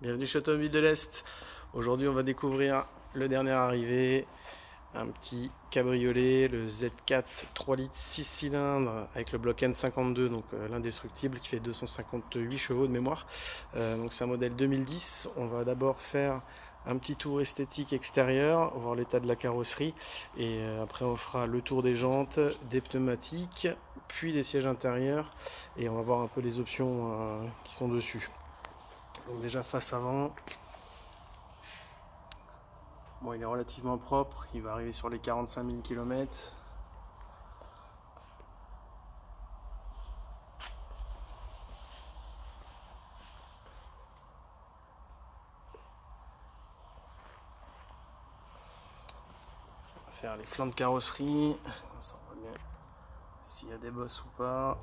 Bienvenue chez Automobile de l'Est. Aujourd'hui, on va découvrir le dernier arrivé, un petit cabriolet, le Z4 3 litres 6 cylindres avec le bloc N52, donc l'indestructible qui fait 258 chevaux de mémoire. Donc c'est un modèle 2010. On va d'abord faire un petit tour esthétique extérieur, voir l'état de la carrosserie et après on fera le tour des jantes, des pneumatiques, puis des sièges intérieurs et on va voir un peu les options qui sont dessus. Donc déjà face avant, bon, il est relativement propre, il va arriver sur les 45 000 km. On va faire les flancs de carrosserie, ça on voit bien s'il y a des bosses ou pas.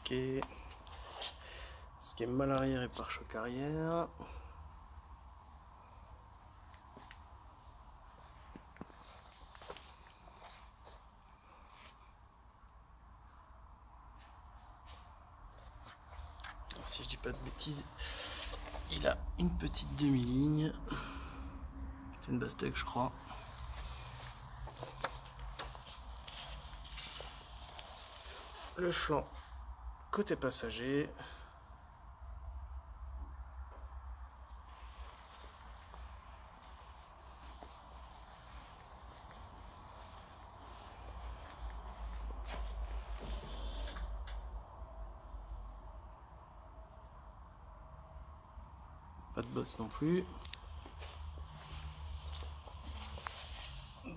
Ok, ce qui est mal arrière et pare-choc arrière. Si je dis pas de bêtises, il a une petite demi-ligne. C'est une Bastec, je crois. Le flanc côté passager. Pas de bosse non plus.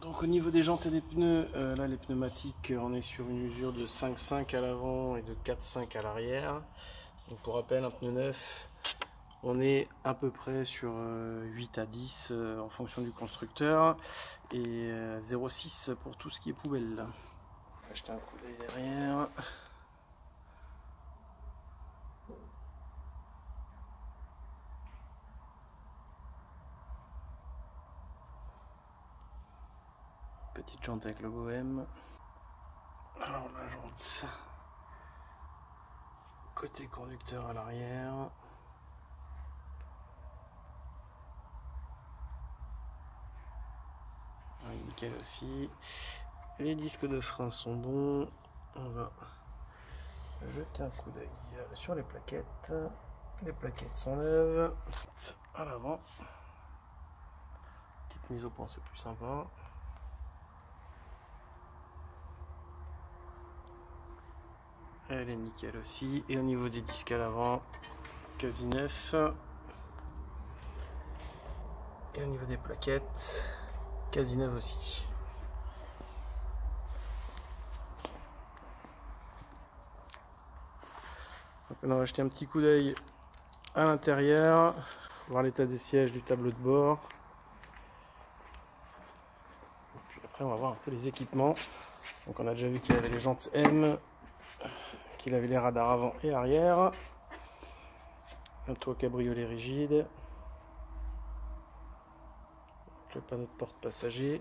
Donc au niveau des jantes et des pneus, là les pneumatiques, on est sur une usure de 5,5 à l'avant et de 4,5 à l'arrière. Donc pour rappel, un pneu neuf, on est à peu près sur 8 à 10 en fonction du constructeur et 0,6 pour tout ce qui est poubelle. On va jeter un coup d'œil derrière. Petite jante avec le logo M. Alors la jante côté conducteur à l'arrière. Nickel aussi. Les disques de frein sont bons. On va jeter un coup d'œil sur les plaquettes. Les plaquettes sont neuves. À l'avant. Petite mise au point, c'est plus sympa. Elle est nickel aussi. Et au niveau des disques à l'avant, quasi neuf. Et au niveau des plaquettes, quasi neuf aussi. Donc on va jeter un petit coup d'œil à l'intérieur, voir l'état des sièges, du tableau de bord. Et puis après on va voir un peu les équipements. Donc on a déjà vu qu'il avait les jantes M, qu'il avait les radars avant et arrière, un toit cabriolet rigide, le panneau de porte passager,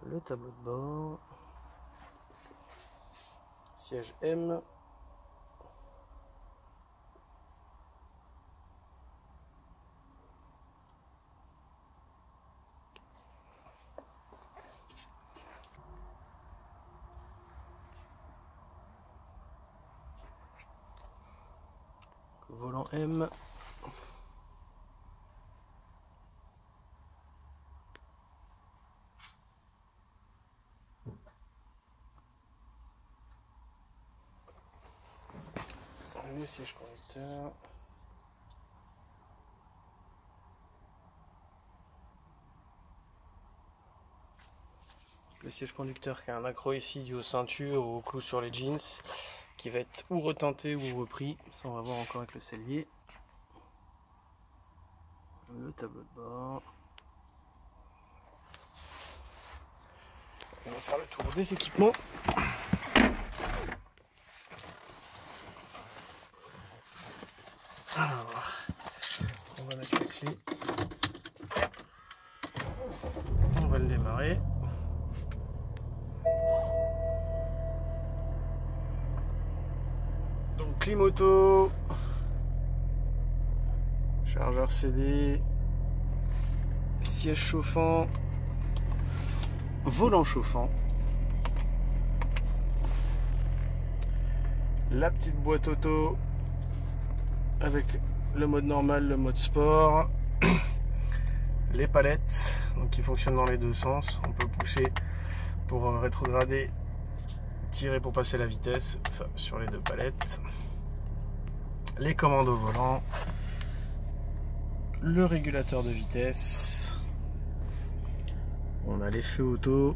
le tableau de bord, siège M, volant M, le siège conducteur, le siège conducteur qui a un accroc ici dû aux ceintures ou au clou sur les jeans, qui va être ou retenté ou repris, ça on va voir encore avec le sellier. Le tableau de bord. On va faire le tour des équipements. Alors, on va mettre la clé. On va le démarrer. Donc clim auto, chargeur CD, siège chauffant, volant chauffant, la petite boîte auto avec le mode normal, le mode sport, les palettes donc qui fonctionnent dans les deux sens. On peut pousser pour rétrograder, tirer pour passer la vitesse, ça sur les deux palettes, les commandes au volant, le régulateur de vitesse, on a les feux auto.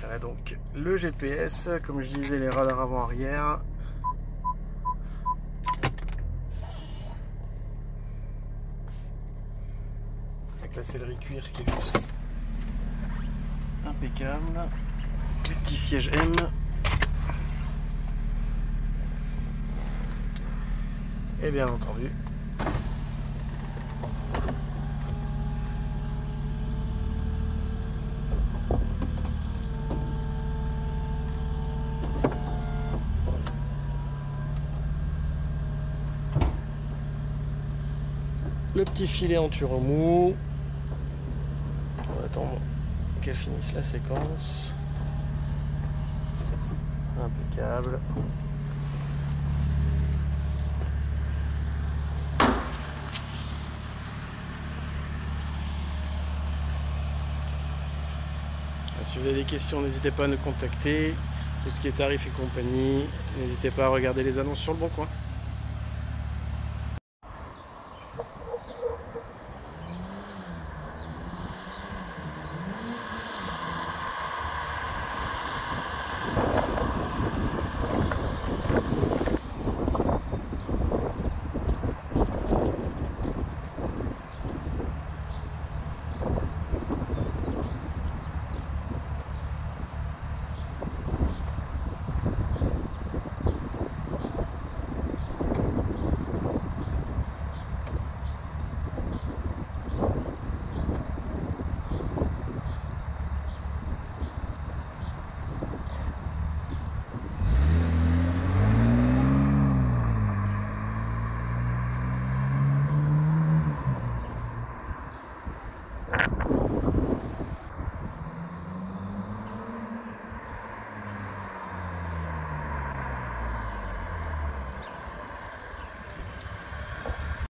Voilà donc le GPS, comme je disais, les radars avant-arrière. Avec la sellerie cuir qui est juste impeccable. Les petits sièges M. Et bien entendu, le petit filet en turomou. On va attendre qu'elle finisse la séquence. Impeccable. Si vous avez des questions, n'hésitez pas à nous contacter. Tout ce qui est tarifs et compagnie, n'hésitez pas à regarder les annonces sur Le Bon Coin.